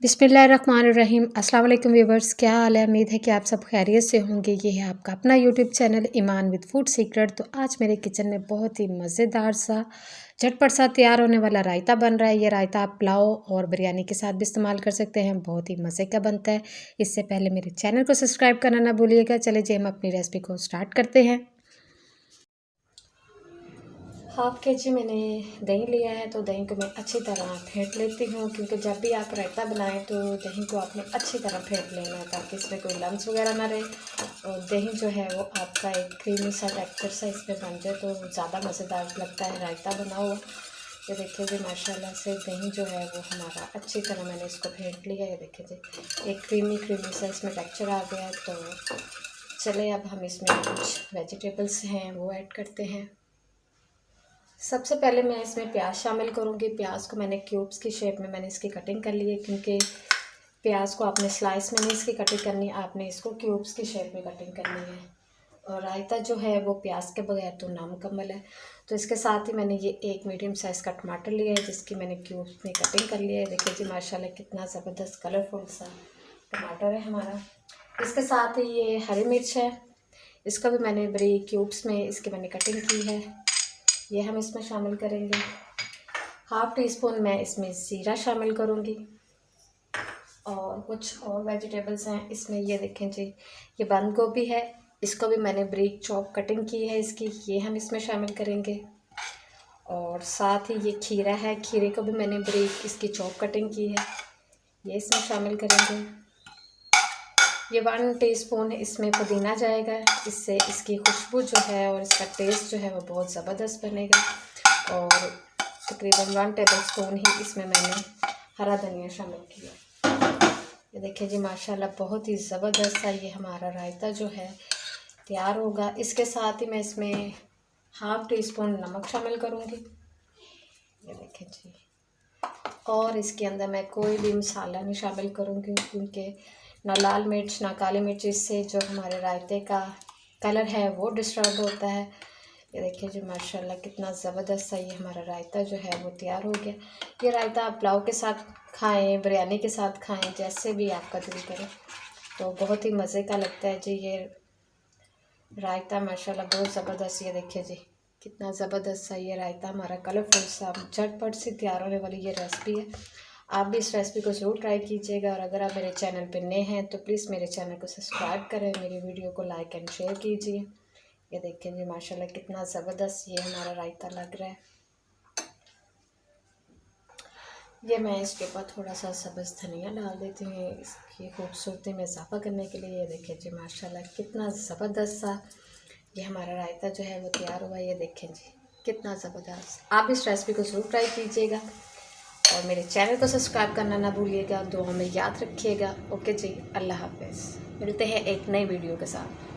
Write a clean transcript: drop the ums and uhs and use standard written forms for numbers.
बिस्मिल्लाहिर्रहमानिर्रहीम। अस्सलाम वालेकुम व्यूवर्स, क्या हाल है? उम्मीद है कि आप सब खैरियत से होंगे। ये है आपका अपना YouTube channel Iman with food secret. तो आज मेरे किचन में बहुत ही मज़ेदार सा झटपट सा तैयार होने वाला रायता बन रहा है। ये रायता आप पुलाव और बिरयानी के साथ भी इस्तेमाल कर सकते हैं, बहुत ही मज़े का बनता है। इससे पहले मेरे चैनल को सब्सक्राइब करना ना भूलिएगा। चले जी हम अपनी रेसिपी को स्टार्ट करते हैं। 1/2 kg मैंने दही लिया है, तो दही को मैं अच्छी तरह फेंट लेती हूँ, क्योंकि जब भी आप रायता बनाएं तो दही को आपने अच्छी तरह फेंट लेना है ताकि इसमें कोई लम्स वगैरह ना रहे और दही जो है वो आपका एक क्रीमी सा टेक्सचर सा इसमें बन जाए तो ज़्यादा मज़ेदार लगता है रायता बना हुआ। ये देखिए जी, माशाल्लाह से दही जो है वो हमारा अच्छी तरह मैंने इसको फेंट लिया। ये देखिए जी, एक क्रीमी सा इसमें टेक्सचर आ गया। तो चले अब हम इसमें कुछ वेजिटेबल्स हैं वो ऐड करते हैं। सबसे पहले मैं इसमें प्याज शामिल करूँगी। प्याज को मैंने क्यूब्स की शेप में मैंने इसकी कटिंग कर ली है, क्योंकि प्याज को आपने स्लाइस में नहीं इसकी कटिंग करनी, आपने इसको क्यूब्स की शेप में कटिंग करनी है। और रायता जो है वो प्याज के बगैर तो नामुकम्मल है। तो इसके साथ ही मैंने ये एक मीडियम साइज़ का टमाटर लिया है, जिसकी मैंने क्यूब्स में कटिंग कर लिया है। देखिए जी, माशाल्लाह कितना ज़बरदस्त कलरफुल सा टमाटर है हमारा। इसके साथ ही ये हरी मिर्च है, इसका भी मैंने बारीक क्यूब्स में इसकी मैंने कटिंग की है, ये हम इसमें शामिल करेंगे। 1/2 टीस्पून मैं इसमें ज़ीरा शामिल करूँगी। और कुछ और वेजिटेबल्स हैं इसमें, ये देखें जी, ये बंद गोभी है, इसको भी मैंने बारीक चॉप कटिंग की है इसकी, ये हम इसमें शामिल करेंगे। और साथ ही ये खीरा है, खीरे को भी मैंने बारीक इसकी चॉप कटिंग की है, ये इसमें शामिल करेंगे। ये 1 टीस्पून इसमें पुदीना जाएगा, इससे इसकी खुशबू जो है और इसका टेस्ट जो है वो बहुत ज़बरदस्त बनेगा। और तकरीबन 1 टेबलस्पून ही इसमें मैंने हरा धनिया शामिल किया। ये देखिए जी, माशाल्लाह बहुत ही ज़बरदस्त सा ये हमारा रायता जो है तैयार होगा। इसके साथ ही मैं इसमें 1/2 टीस्पून नमक शामिल करूँगी। ये देखिए जी, और इसके अंदर मैं कोई भी मसाला नहीं शामिल करूँगी, क्योंकि ना लाल मिर्च ना काली मिर्च, इससे जो हमारे रायते का कलर है वो डिस्टर्ब होता है। ये देखिए जी, माशाल्लाह कितना ज़बरदस्त सा ये हमारा रायता जो है वो तैयार हो गया। ये रायता आप पुलाव के साथ खाएं, बिरयानी के साथ खाएं, जैसे भी आपका दिल करे, तो बहुत ही मज़े का लगता है जी ये रायता। माशाल्लाह बहुत ज़बरदस्त। ये देखिए जी, कितना ज़बरदस्त सा ये रायता हमारा कलरफुल सा झटपट से तैयार होने वाली ये रेसिपी है। आप भी इस रेसिपी को ज़रूर ट्राई कीजिएगा। और अगर आप मेरे चैनल पर नए हैं तो प्लीज़ मेरे चैनल को सब्सक्राइब करें, मेरी वीडियो को लाइक एंड शेयर कीजिए। ये देखिए जी, माशाल्लाह कितना ज़बरदस्त ये हमारा रायता लग रहा है। ये मैं इसके ऊपर थोड़ा सा सब्ज़ धनिया डाल देती हूँ इसकी खूबसूरती में इजाफा करने के लिए। ये देखिए जी, माशाल्लाह कितना ज़बरदस्त सा ये हमारा रायता जो है वो तैयार हुआ। ये देखें जी, कितना ज़बरदस्त। आप इस रेसिपी को ज़रूर ट्राई कीजिएगा और मेरे चैनल को सब्सक्राइब करना ना भूलिएगा। दुआ में याद रखिएगा। ओके जी, अल्लाह हाफ़िज़। मिलते हैं एक नई वीडियो के साथ।